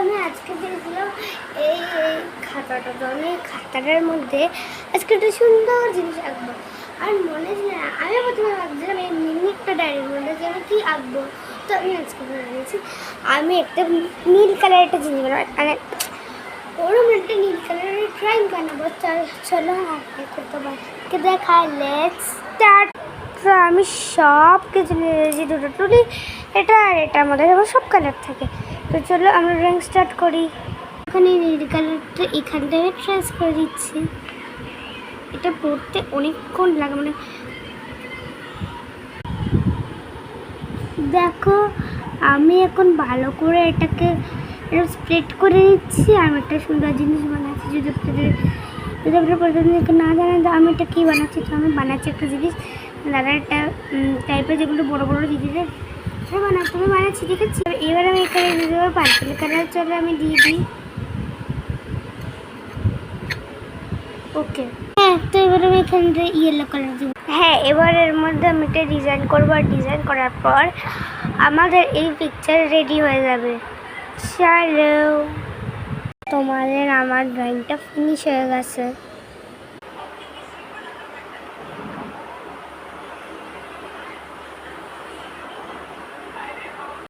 আমি আজকে দেখলাম এই খাতাটা, তো আমি খাতাটার মধ্যে আজকে একটা সুন্দর জিনিস আঁকবো। আর মনে ছিল না, আমি প্রথমে ভাবছিলাম এই মিনি একটা ডায়েরির মধ্যে যে আমি কী আঁকবো। তো আমি আজকে ভেবেছি আমি একটা নীল কালার একটা জিনিস বানাবো, মানে ওরম একটা নীল কালারের ড্রয়িং বানাবো। চলো আঁকতে করতে পারকে দেখা, লেটস স্টার্ট। তো আমি সব কিছু নিয়েছি, দুটো টুলি, এটা আর এটার মধ্যে সব কালার থাকে। তো চলো আমরা ড্রয়িং স্টার্ট করি। এখানে নীল কালারটা এখান থেকে ট্রেস করে দিচ্ছি। এটা পড়তে অনেকক্ষণ লাগে, মানে দেখো আমি এখন ভালো করে এটাকে স্প্রেড করে নিচ্ছি। আমি একটা সুন্দর জিনিস বানাচ্ছি। যদি আপনারা প্রথমে না জানেন তো আমি এটা কী বানাচ্ছি, তো আমি বানাচ্ছি একটা জিনিস দাদা একটা টাইপের যেগুলো বড়ো বড়ো জিনিসের আমি বানাচ্ছি, ঠিক আছে। এবার আমি এখানে দিয়ে দেবো পার্পল কালার। চলো আমি দিয়ে দিই, ওকে। হ্যাঁ, তো এবার আমি এখানে ইয়েলো কালার দিব। হ্যাঁ, এবার এর মধ্যে আমি একটা ডিজাইন করবো, আর ডিজাইন করার পর আমাদের এই পিকচার রেডি হয়ে যাবে। চলো, তোমাদের আমার ড্রয়িংটা ফিনিশ হয়ে গেছে।